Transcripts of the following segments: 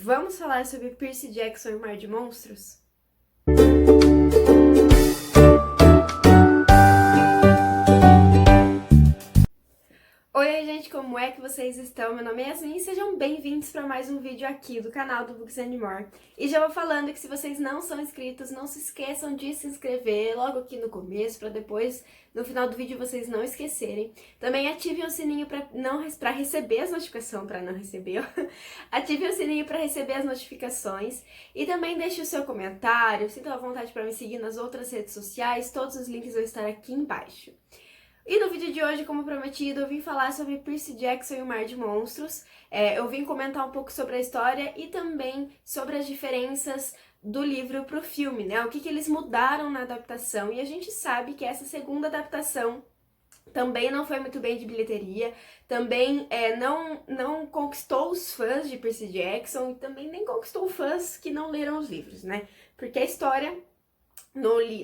Vamos falar sobre Percy Jackson e o Mar de Monstros? Oi, gente, como é que vocês estão? Meu nome é Yasmin e sejam bem-vindos para mais um vídeo aqui do canal do Books and More. E já vou falando que se vocês não são inscritos, não se esqueçam de se inscrever logo aqui no começo, para depois, no final do vídeo, vocês não esquecerem. Também ativem o sininho para receber as notificações, para não receber, ativem o sininho para receber as notificações. E também deixe o seu comentário, sinta à vontade para me seguir nas outras redes sociais, todos os links vão estar aqui embaixo. E no vídeo de hoje, como prometido, eu vim falar sobre Percy Jackson e o Mar de Monstros. Eu vim comentar um pouco sobre a história e também sobre as diferenças do livro pro filme, né? O que eles mudaram na adaptação. E a gente sabe que essa segunda adaptação também não foi muito bem de bilheteria, também não conquistou os fãs de Percy Jackson e também nem conquistou fãs que não leram os livros, né? Porque a história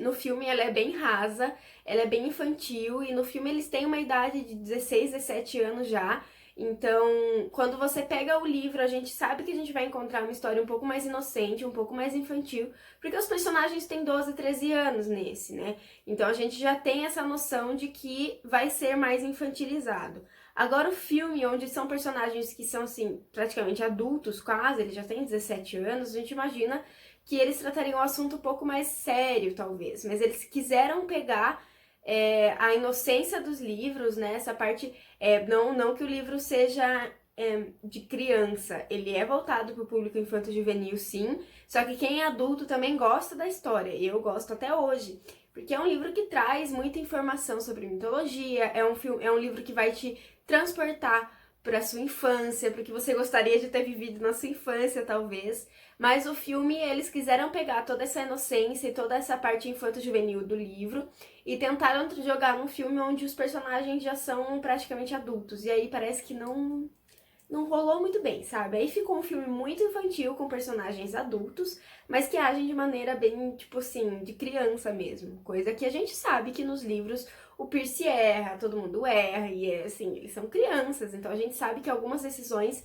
no filme ela é bem rasa, ela é bem infantil, e no filme eles têm uma idade de 16, 17 anos já. Então, quando você pega o livro, a gente sabe que a gente vai encontrar uma história um pouco mais inocente, um pouco mais infantil, porque os personagens têm 12, 13 anos nesse, né? Então a gente já tem essa noção de que vai ser mais infantilizado. Agora o filme, onde são personagens que são, assim, praticamente adultos, quase, eles já têm 17 anos, a gente imagina que eles tratariam o assunto um pouco mais sério, talvez. Mas eles quiseram pegar a inocência dos livros, né? Essa parte, não que o livro seja de criança, ele é voltado para o público infanto-juvenil, sim, só que quem é adulto também gosta da história, e eu gosto até hoje, porque é um livro que traz muita informação sobre mitologia, é um livro que vai te transportar para sua infância, porque você gostaria de ter vivido na sua infância, talvez. Mas o filme, eles quiseram pegar toda essa inocência e toda essa parte infanto-juvenil do livro e tentaram jogar num filme onde os personagens já são praticamente adultos. E aí parece que não rolou muito bem, sabe? Aí ficou um filme muito infantil com personagens adultos, mas que agem de maneira bem, tipo assim, de criança mesmo. Coisa que a gente sabe que nos livros o Percy erra, todo mundo erra, e assim, eles são crianças, então a gente sabe que algumas decisões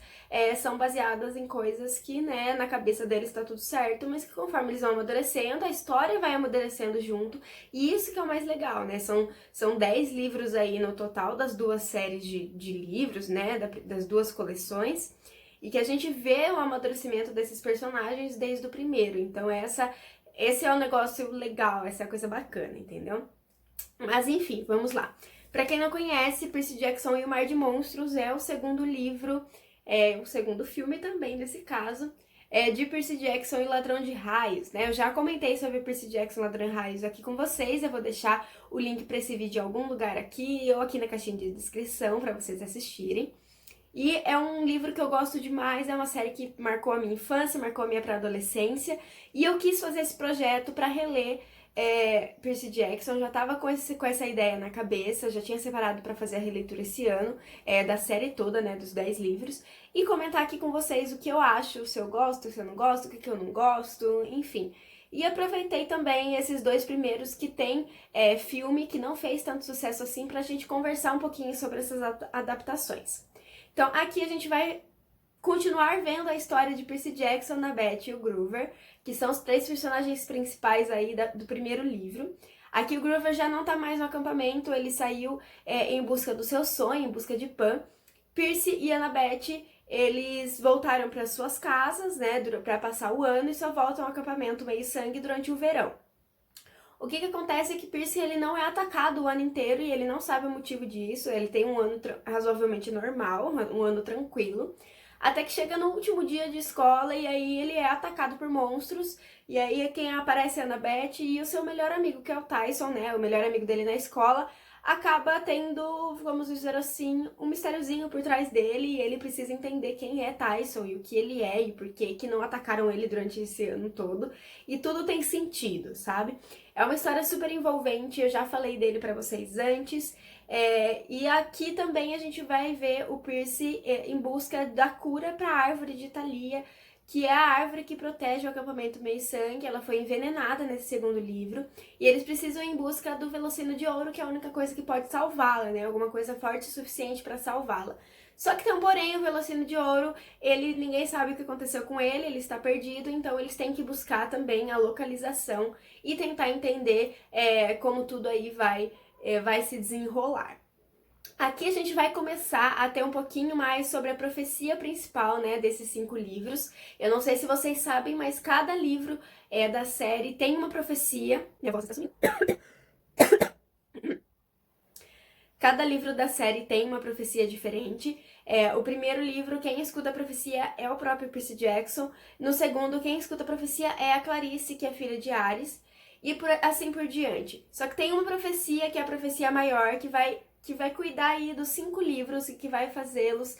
são baseadas em coisas que, né, na cabeça deles tá tudo certo, mas que conforme eles vão amadurecendo, a história vai amadurecendo junto, e isso que é o mais legal, né? São 10 livros aí no total das duas séries de livros, né, das duas coleções, e que a gente vê o amadurecimento desses personagens desde o primeiro. Então esse é o negócio legal, essa é a coisa bacana, entendeu? Mas enfim, vamos lá. Pra quem não conhece, Percy Jackson e o Mar de Monstros é o segundo livro, o segundo filme também, nesse caso, de Percy Jackson e o Ladrão de Raios, né? Eu já comentei sobre Percy Jackson e o Ladrão de Raios aqui com vocês, eu vou deixar o link pra esse vídeo em algum lugar aqui ou aqui na caixinha de descrição pra vocês assistirem. E é um livro que eu gosto demais, é uma série que marcou a minha infância, marcou a minha pré-adolescência, e eu quis fazer esse projeto pra reler Percy Jackson. Já tava com essa ideia na cabeça, já tinha separado pra fazer a releitura esse ano, da série toda, né, dos 10 livros, e comentar aqui com vocês o que eu acho, se eu gosto, se eu não gosto, o que eu não gosto, enfim. E aproveitei também esses dois primeiros que tem filme que não fez tanto sucesso assim pra gente conversar um pouquinho sobre essas adaptações. Então aqui a gente vai continuar vendo a história de Percy Jackson, Annabeth e o Groover, que são os 3 personagens principais aí do primeiro livro. Aqui o Groover já não tá mais no acampamento, ele saiu em busca do seu sonho, em busca de Pan. Percy e Annabeth, eles voltaram para suas casas, né, para passar o ano, e só voltam ao acampamento meio-sangue durante o verão. O que acontece é que Percy ele não é atacado o ano inteiro e ele não sabe o motivo disso, ele tem um ano razoavelmente normal, um ano tranquilo, até que chega no último dia de escola e aí ele é atacado por monstros, e aí quem aparece é a Annabeth e o seu melhor amigo, que é o Tyson, né, o melhor amigo dele na escola, acaba tendo, vamos dizer assim, um mistériozinho por trás dele, e ele precisa entender quem é Tyson e o que ele é e por que não atacaram ele durante esse ano todo, e tudo tem sentido, sabe? É uma história super envolvente, eu já falei dele pra vocês antes, e aqui também a gente vai ver o Percy em busca da cura pra árvore de Thalia, que é a árvore que protege o acampamento Meio-Sangue. Ela foi envenenada nesse segundo livro, e eles precisam ir em busca do Velocino de Ouro, que é a única coisa que pode salvá-la, né? Alguma coisa forte o suficiente para salvá-la. Só que tem um porém, o Velocino de Ouro, ninguém sabe o que aconteceu com ele está perdido, então eles têm que buscar também a localização e tentar entender como tudo aí vai se desenrolar. Aqui a gente vai começar a ter um pouquinho mais sobre a profecia principal, né, desses 5 livros. Eu não sei se vocês sabem, mas cada livro da série tem uma profecia. Minha voz tá sumindo. Cada livro da série tem uma profecia diferente. O primeiro livro, quem escuta a profecia é o próprio Percy Jackson. No segundo, quem escuta a profecia é a Clarice, que é filha de Ares. E assim por diante. Só que tem uma profecia, que é a profecia maior, que vai cuidar aí dos 5 livros e que vai fazê-los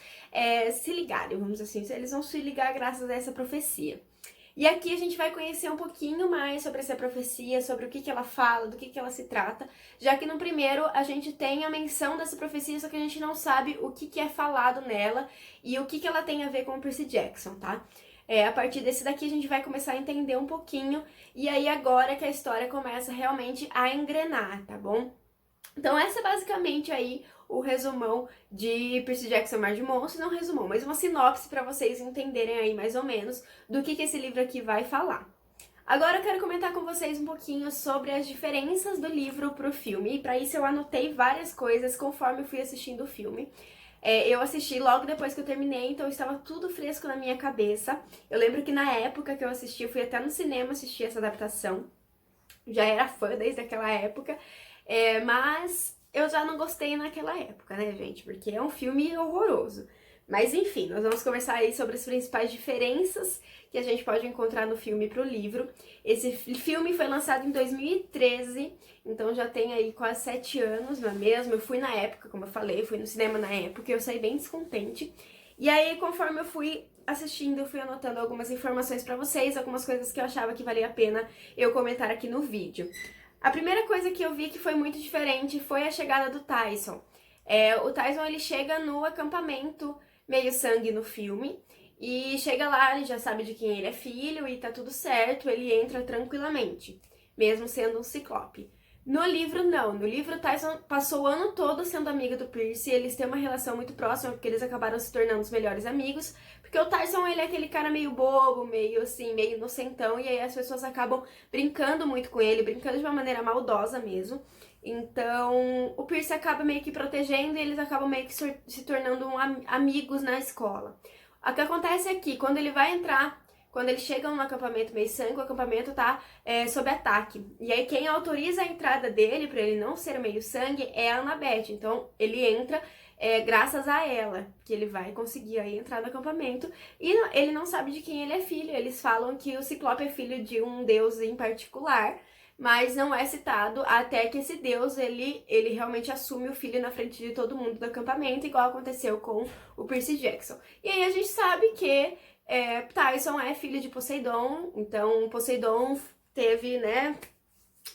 se ligarem, vamos dizer assim. Eles vão se ligar graças a essa profecia. E aqui a gente vai conhecer um pouquinho mais sobre essa profecia, sobre o que ela fala, do que ela se trata, já que no primeiro a gente tem a menção dessa profecia, só que a gente não sabe o que é falado nela e o que ela tem a ver com o Percy Jackson, tá? A partir desse daqui a gente vai começar a entender um pouquinho, e aí agora que a história começa realmente a engrenar, tá bom? Então essa é basicamente aí o resumão de Percy Jackson Mar de Monstros, não resumão, mas uma sinopse para vocês entenderem aí mais ou menos do que esse livro aqui vai falar. Agora eu quero comentar com vocês um pouquinho sobre as diferenças do livro pro filme, e para isso eu anotei várias coisas conforme eu fui assistindo o filme. Eu assisti logo depois que eu terminei, então estava tudo fresco na minha cabeça. Eu lembro que na época que eu assisti, eu fui até no cinema assistir essa adaptação, já era fã desde aquela época, mas eu já não gostei naquela época, né, gente? Porque é um filme horroroso. Mas enfim, nós vamos conversar aí sobre as principais diferenças que a gente pode encontrar no filme pro livro. Esse filme foi lançado em 2013, então já tem aí quase 7 anos, não é mesmo? Eu fui na época, como eu falei, fui no cinema na época e eu saí bem descontente. E aí, conforme eu fui assistindo, eu fui anotando algumas informações pra vocês, algumas coisas que eu achava que valia a pena eu comentar aqui no vídeo. A primeira coisa que eu vi que foi muito diferente foi a chegada do Tyson. O Tyson, ele chega no acampamento meio sangue no filme, e chega lá, ele já sabe de quem ele é filho e tá tudo certo, ele entra tranquilamente, mesmo sendo um ciclope. No livro, não. No livro, o Tyson passou o ano todo sendo amigo do Percy, eles têm uma relação muito próxima, porque eles acabaram se tornando os melhores amigos, porque o Tyson, ele é aquele cara meio bobo, meio assim, meio inocentão, e aí as pessoas acabam brincando muito com ele, brincando de uma maneira maldosa mesmo. Então, o Percy acaba meio que protegendo e eles acabam meio que se tornando amigos na escola. O que acontece é que, quando eles chegam no acampamento meio sangue, o acampamento tá sob ataque. E aí quem autoriza a entrada dele, pra ele não ser meio sangue, é a Annabeth. Então ele entra graças a ela, que ele vai conseguir aí entrar no acampamento. E ele não sabe de quem ele é filho. Eles falam que o Ciclope é filho de um deus em particular, mas não é citado até que esse deus, ele realmente assume o filho na frente de todo mundo do acampamento, igual aconteceu com o Percy Jackson. E aí a gente sabe que Tyson é filho de Poseidon, então Poseidon teve, né,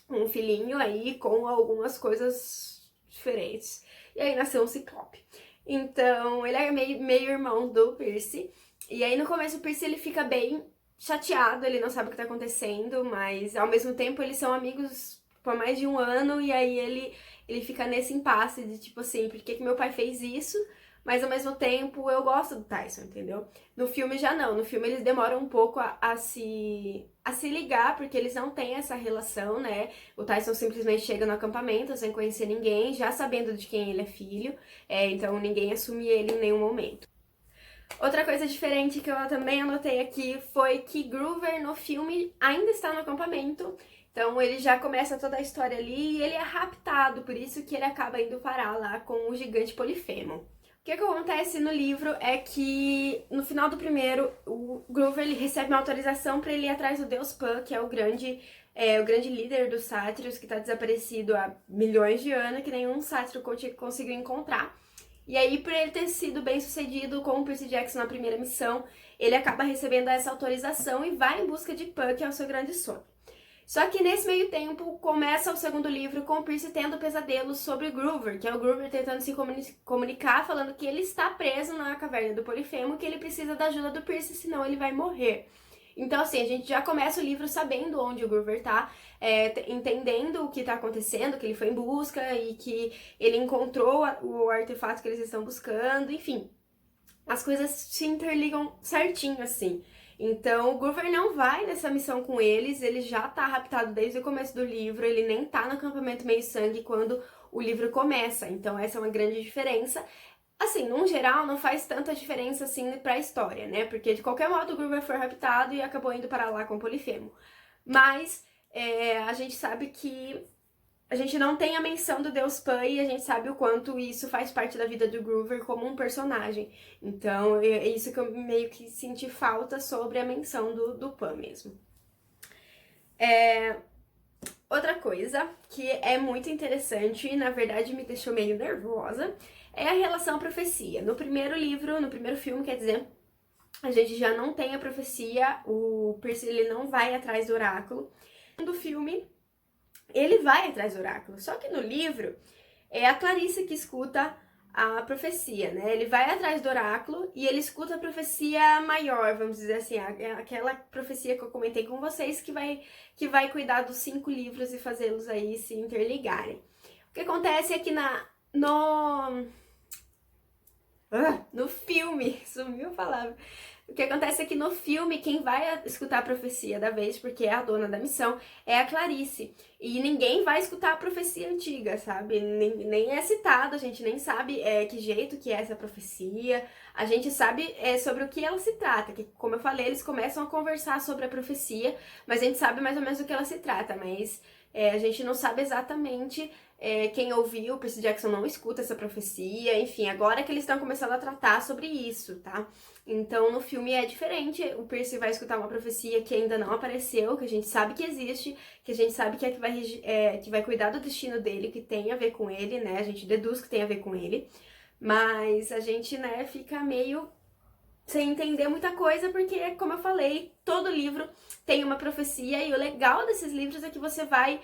um filhinho aí com algumas coisas diferentes. E aí nasceu um Ciclope. Então, ele é meio irmão do Percy. E aí no começo o Percy, ele fica bem chateado, ele não sabe o que tá acontecendo, mas ao mesmo tempo eles são amigos por mais de um ano, e aí ele fica nesse impasse de tipo assim, por que meu pai fez isso? Mas ao mesmo tempo eu gosto do Tyson, entendeu? No filme já não, no filme eles demoram um pouco a se ligar, porque eles não têm essa relação, né? O Tyson simplesmente chega no acampamento sem conhecer ninguém, já sabendo de quem ele é filho, então ninguém assume ele em nenhum momento. Outra coisa diferente que eu também anotei aqui foi que Groover no filme ainda está no acampamento. Então ele já começa toda a história ali e ele é raptado, por isso que ele acaba indo parar lá com o gigante Polifemo. O que acontece no livro é que no final do primeiro, o Groover ele recebe uma autorização para ele ir atrás do Deus Pan, que é o grande líder dos sátiros, que está desaparecido há milhões de anos, que nenhum sátiro conseguiu encontrar. E aí, por ele ter sido bem sucedido com o Percy Jackson na primeira missão, ele acaba recebendo essa autorização e vai em busca de Pan, que é o seu grande sonho. Só que nesse meio tempo, começa o segundo livro com o Percy tendo pesadelos sobre o Groover, que é o Groover tentando se comunicar, falando que ele está preso na caverna do Polifemo, que ele precisa da ajuda do Percy, senão ele vai morrer. Então, assim, a gente já começa o livro sabendo onde o Groover tá, entendendo o que tá acontecendo, que ele foi em busca e que ele encontrou o artefato que eles estão buscando, enfim. as coisas se interligam certinho, assim. Então, o Groover não vai nessa missão com eles, ele já tá raptado desde o começo do livro, ele nem tá no acampamento meio-sangue quando o livro começa. Então, essa é uma grande diferença. Assim, num geral, não faz tanta diferença assim pra história, né? Porque de qualquer modo o Groover foi raptado e acabou indo para lá com o Polifemo. Mas a gente sabe que a gente não tem a menção do Deus Pan e a gente sabe o quanto isso faz parte da vida do Groover como um personagem. Então, é isso que eu meio que senti falta sobre a menção do Pan mesmo. Outra coisa que é muito interessante e na verdade me deixou meio nervosa é a relação à profecia. No primeiro livro, no primeiro filme, quer dizer, a gente já não tem a profecia, o Percy ele não vai atrás do oráculo. No filme, ele vai atrás do oráculo, só que no livro é a Clarice que escuta a profecia, né? Ele vai atrás do oráculo e ele escuta a profecia maior, vamos dizer assim, aquela profecia que eu comentei com vocês que vai cuidar dos 5 livros e fazê-los aí se interligarem. O que acontece é que no filme, sumiu a palavra. O que acontece é que no filme, quem vai escutar a profecia da vez, porque é a dona da missão, é a Clarice. E ninguém vai escutar a profecia antiga, sabe? Nem é citado, a gente nem sabe que jeito que é essa profecia. A gente sabe sobre o que ela se trata, que como eu falei, eles começam a conversar sobre a profecia, mas a gente sabe mais ou menos do que ela se trata, mas a gente não sabe exatamente quem ouviu, o Percy Jackson não escuta essa profecia, enfim, agora que eles estão começando a tratar sobre isso, tá? Então, no filme é diferente, o Percy vai escutar uma profecia que ainda não apareceu, que a gente sabe que existe, que a gente sabe que que vai cuidar do destino dele, que tem a ver com ele, né? A gente deduz que tem a ver com ele, mas a gente, né, fica meio sem entender muita coisa, porque, como eu falei, todo livro tem uma profecia e o legal desses livros é que você vai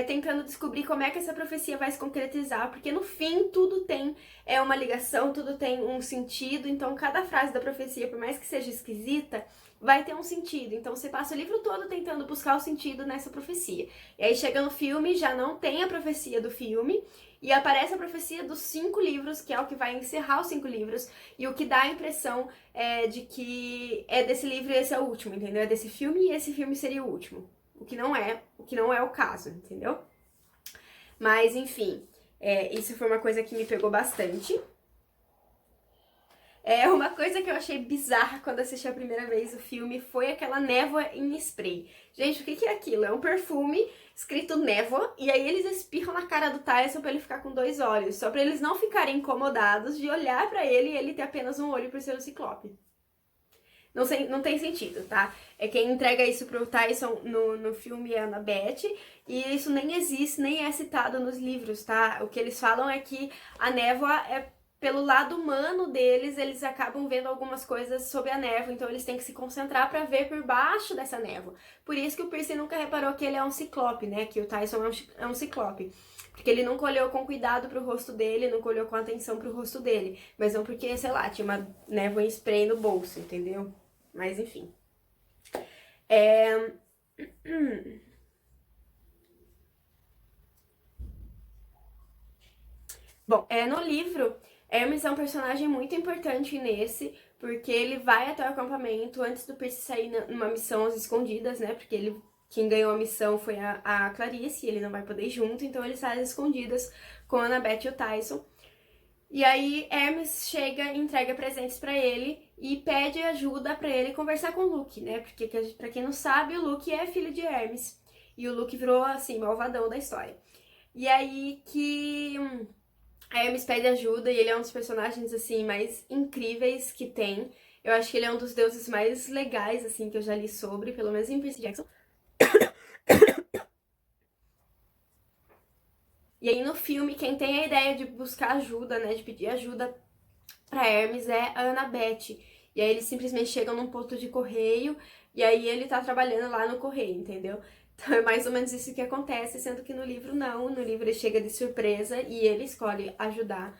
tentando descobrir como é que essa profecia vai se concretizar, porque no fim tudo tem uma ligação, tudo tem um sentido, então cada frase da profecia, por mais que seja esquisita, vai ter um sentido. Então você passa o livro todo tentando buscar o sentido nessa profecia. E aí chega no filme, já não tem a profecia do filme, e aparece a profecia dos 5 livros, que é o que vai encerrar os 5 livros, e o que dá a impressão de que é desse livro e esse é o último, entendeu? É desse filme e esse filme seria o último. O que não é o caso, entendeu? Mas, enfim, isso foi uma coisa que me pegou bastante. Uma coisa que eu achei bizarra quando assisti a primeira vez o filme foi aquela névoa em spray. Gente, o que é aquilo? É um perfume escrito névoa, e aí eles espirram na cara do Tyson pra ele ficar com 2 olhos, só pra eles não ficarem incomodados de olhar pra ele e ele ter apenas um olho por ser um ciclope. Não tem sentido, tá? Quem entrega isso pro Tyson no filme é a Annabeth, e isso nem existe, nem é citado nos livros, tá? O que eles falam é que a névoa pelo lado humano deles, eles acabam vendo algumas coisas sobre a névoa, então eles têm que se concentrar pra ver por baixo dessa névoa. Por isso que o Percy nunca reparou que ele é um ciclope, né? Que o Tyson é um ciclope. Porque ele nunca olhou com cuidado pro rosto dele, nunca olhou com atenção pro rosto dele. Mas não porque, sei lá, tinha uma névoa em spray no bolso, entendeu? Mas enfim. Bom, no livro, Hermes é um personagem muito importante nesse, porque ele vai até o acampamento antes do Percy sair numa missão às escondidas, né? Porque quem ganhou a missão foi a Clarice, e ele não vai poder ir junto, então ele sai às escondidas com a Annabeth e o Tyson. E aí Hermes chega e entrega presentes pra ele e pede ajuda pra ele conversar com o Luke, né? Porque pra quem não sabe, o Luke é filho de Hermes. E o Luke virou, assim, malvadão da história. E aí que a Hermes pede ajuda e ele é um dos personagens, assim, mais incríveis que tem. Eu acho que ele é um dos deuses mais legais, assim, que eu já li sobre, pelo menos em Percy Jackson. E aí no filme, quem tem a ideia de buscar ajuda, né, de pedir ajuda pra Hermes é a Annabeth. E aí eles simplesmente chegam num ponto de correio e aí ele tá trabalhando lá no correio, entendeu? Então é mais ou menos isso que acontece, sendo que no livro não. No livro ele chega de surpresa e ele escolhe ajudar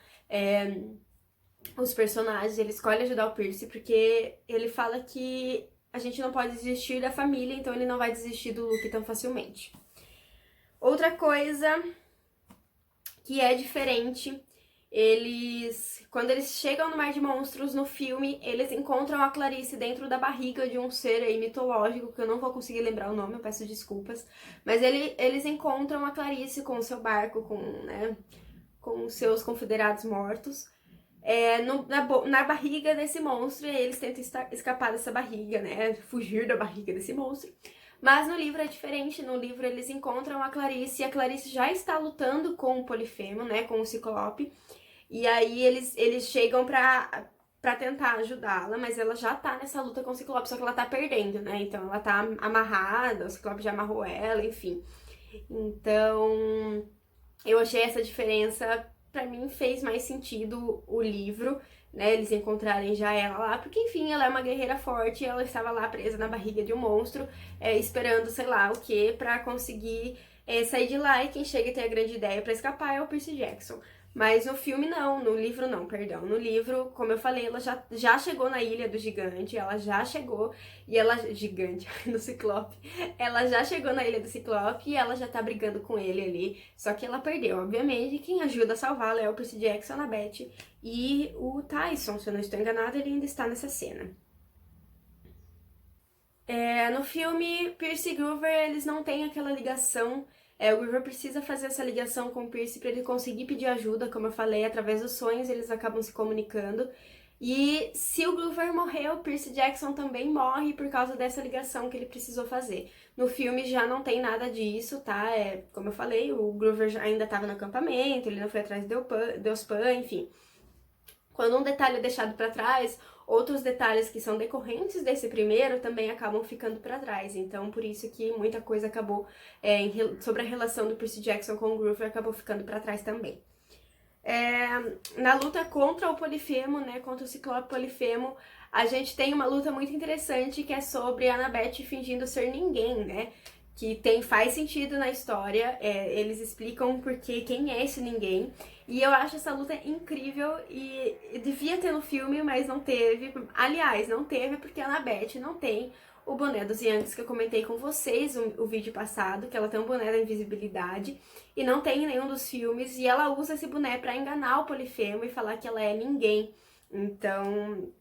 os personagens, ele escolhe ajudar o Percy porque ele fala que a gente não pode desistir da família, então ele não vai desistir do Luke tão facilmente. Outra coisa que é diferente quando eles chegam no Mar de Monstros, no filme, eles encontram a Clarice dentro da barriga de um ser aí mitológico, que eu não vou conseguir lembrar o nome, eu peço desculpas. Mas eles encontram a Clarice com o seu barco, com os seus confederados mortos, na barriga desse monstro, e eles tentam escapar dessa barriga, né? Fugir da barriga desse monstro. Mas no livro é diferente, no livro eles encontram a Clarice, e a Clarice já está lutando com o Polifemo, né? Com o Ciclope. E aí eles chegam pra tentar ajudá-la, mas ela já tá nessa luta com o Ciclope, só que ela tá perdendo, né? Então ela tá amarrada, o Ciclope já amarrou ela, enfim. Então eu achei essa diferença, pra mim fez mais sentido o livro, né? Eles encontrarem já ela lá, porque enfim, ela é uma guerreira forte e ela estava lá presa na barriga de um monstro, esperando sei lá o que pra conseguir sair de lá, e quem chega e tem a grande ideia pra escapar é o Percy Jackson. Mas no filme não, no livro não, perdão. No livro, como eu falei, ela já chegou na Ilha do Gigante, ela já chegou, e ela... Gigante, no Ciclope. Ela já chegou na Ilha do Ciclope e ela já tá brigando com ele ali, só que ela perdeu, obviamente, e quem ajuda a salvá-la é o Percy Jackson, a Beth e o Tyson, se eu não estou enganada, ele ainda está nessa cena. No filme, Percy e Groover, eles não têm aquela ligação. O Groover precisa fazer essa ligação com o Percy para ele conseguir pedir ajuda, como eu falei, através dos sonhos eles acabam se comunicando. E se o Groover morrer, o Percy Jackson também morre por causa dessa ligação que ele precisou fazer. No filme já não tem nada disso, tá? Como eu falei, o Groover ainda estava no acampamento, ele não foi atrás de Deuspan, enfim. Quando um detalhe é deixado para trás, outros detalhes que são decorrentes desse primeiro também acabam ficando para trás. Então, por isso que muita coisa acabou, sobre a relação do Percy Jackson com o Groover, acabou ficando para trás também. Na luta contra o Polifemo, né, contra o Ciclope Polifemo, a gente tem uma luta muito interessante que é sobre a Annabeth fingindo ser ninguém, né? Que faz sentido na história, eles explicam porque quem é esse ninguém. E eu acho essa luta incrível e devia ter no filme, mas não teve. Aliás, não teve porque a Annabeth não tem o boné dos Yankees que eu comentei com vocês o vídeo passado, que ela tem um boné da invisibilidade e não tem em nenhum dos filmes, e ela usa esse boné pra enganar o Polifemo e falar que ela é ninguém. Então,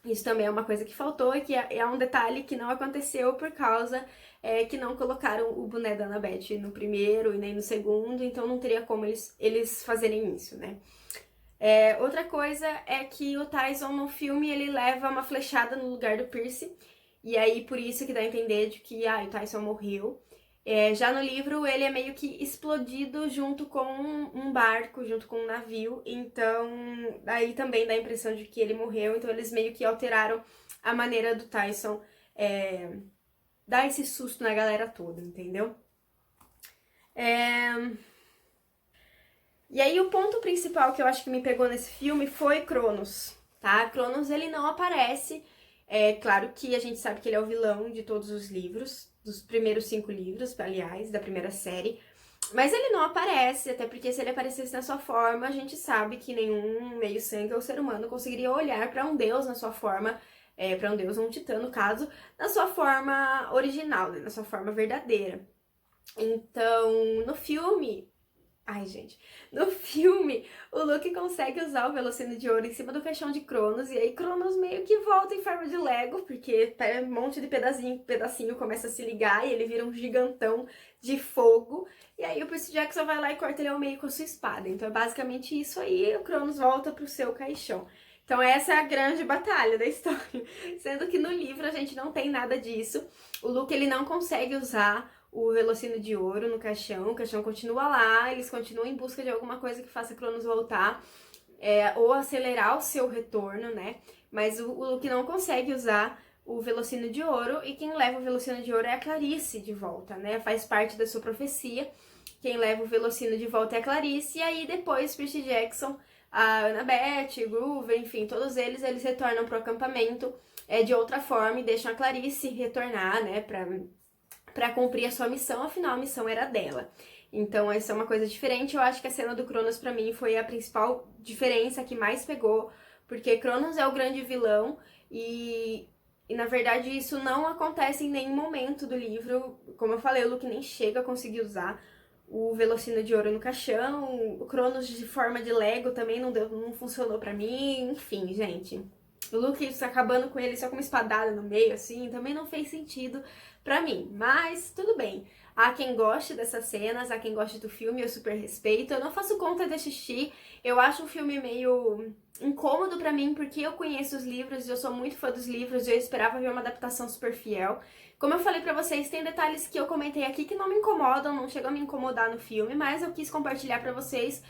isso também é uma coisa que faltou e que é um detalhe que não aconteceu por causa que não colocaram o boné da Annabeth no primeiro e nem no segundo, então não teria como eles fazerem isso, né? Outra coisa é que o Tyson no filme ele leva uma flechada no lugar do Percy, e aí por isso que dá a entender de que o Tyson morreu. Já no livro ele é meio que explodido junto com um barco, junto com um navio, então aí também dá a impressão de que ele morreu, então eles meio que alteraram a maneira do Tyson dar esse susto na galera toda, entendeu? E aí o ponto principal que eu acho que me pegou nesse filme foi Cronos, tá? Cronos ele não aparece, claro que a gente sabe que ele é o vilão de todos os livros, dos primeiros 5 livros, aliás, da primeira série. Mas ele não aparece, até porque se ele aparecesse na sua forma, a gente sabe que nenhum meio-sangue ou ser humano conseguiria olhar para um deus na sua forma, para um deus ou um titã, no caso, na sua forma original, né, na sua forma verdadeira. Então, no filme... Ai, gente. No filme, o Luke consegue usar o Velocino de Ouro em cima do caixão de Cronos, e aí Cronos meio que volta em forma de Lego, porque um monte de pedacinho começa a se ligar, e ele vira um gigantão de fogo, e aí o Percy Jackson vai lá e corta ele ao meio com a sua espada. Então é basicamente isso aí, o Cronos volta pro seu caixão. Então essa é a grande batalha da história, sendo que no livro a gente não tem nada disso. O Luke ele não consegue usar o Velocino de Ouro no caixão, o caixão continua lá, eles continuam em busca de alguma coisa que faça Cronos voltar, ou acelerar o seu retorno, né? Mas o Luke não consegue usar o Velocino de Ouro, e quem leva o Velocino de Ouro é a Clarice de volta, né? Faz parte da sua profecia, quem leva o Velocino de volta é a Clarice, e aí depois Percy Jackson, a Annabeth, Groover, enfim, todos eles retornam pro acampamento de outra forma e deixam a Clarice retornar, né, pra cumprir a sua missão, afinal a missão era dela. Então essa é uma coisa diferente. Eu acho que a cena do Cronos pra mim foi a principal diferença que mais pegou, porque Cronos é o grande vilão e na verdade isso não acontece em nenhum momento do livro. Como eu falei, o Luke nem chega a conseguir usar o Velocino de Ouro no Caixão, o Cronos de forma de Lego também não funcionou pra mim, enfim, gente. O Luke acabando com ele só com uma espadada no meio, assim, também não fez sentido pra mim, mas tudo bem. Há quem goste dessas cenas, há quem goste do filme, eu super respeito. Eu não faço conta de assistir, eu acho um filme meio incômodo pra mim, porque eu conheço os livros, eu sou muito fã dos livros, e eu esperava ver uma adaptação super fiel. Como eu falei pra vocês, tem detalhes que eu comentei aqui que não me incomodam, não chegam a me incomodar no filme, mas eu quis compartilhar pra vocês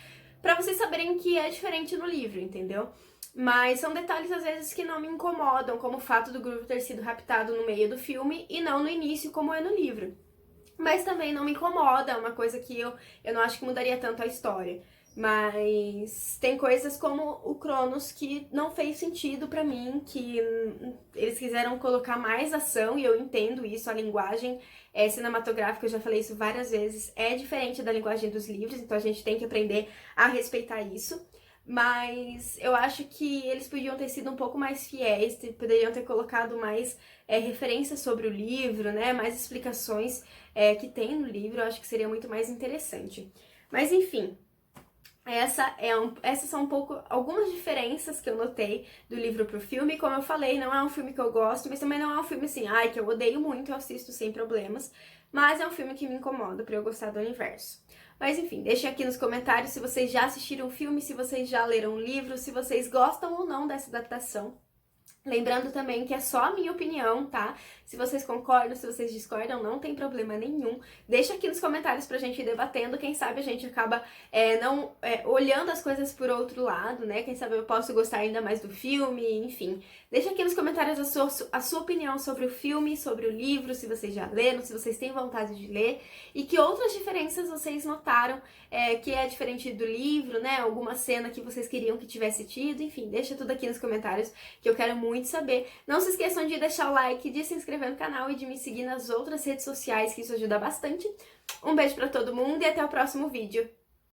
saberem que é diferente no livro, entendeu? Mas são detalhes, às vezes, que não me incomodam, como o fato do Groot ter sido raptado no meio do filme e não no início, como é no livro. Mas também não me incomoda, é uma coisa que eu não acho que mudaria tanto a história. Mas tem coisas como o Cronos que não fez sentido pra mim, que eles quiseram colocar mais ação, e eu entendo isso, a linguagem cinematográfica, eu já falei isso várias vezes, é diferente da linguagem dos livros, então a gente tem que aprender a respeitar isso. Mas eu acho que eles podiam ter sido um pouco mais fiéis, poderiam ter colocado mais referências sobre o livro, né? Mais explicações que tem no livro, eu acho que seria muito mais interessante. Mas enfim, essas são algumas diferenças que eu notei do livro pro filme. Como eu falei, não é um filme que eu gosto, mas também não é um filme assim, que eu odeio muito, eu assisto sem problemas. Mas é um filme que me incomoda pra eu gostar do universo. Mas enfim, deixem aqui nos comentários se vocês já assistiram o filme, se vocês já leram o livro, se vocês gostam ou não dessa adaptação. Lembrando também que é só a minha opinião, tá? Se vocês concordam, se vocês discordam, não tem problema nenhum. Deixa aqui nos comentários pra gente ir debatendo. Quem sabe a gente acaba olhando as coisas por outro lado, né? Quem sabe eu posso gostar ainda mais do filme, enfim. Deixa aqui nos comentários a sua opinião sobre o filme, sobre o livro, se vocês já leram, se vocês têm vontade de ler. E que outras diferenças vocês notaram que é diferente do livro, né? Alguma cena que vocês queriam que tivesse tido. Enfim, deixa tudo aqui nos comentários que eu quero muito saber. Não se esqueçam de deixar o like, de se inscrever no canal e de me seguir nas outras redes sociais, que isso ajuda bastante. Um beijo pra todo mundo e até o próximo vídeo.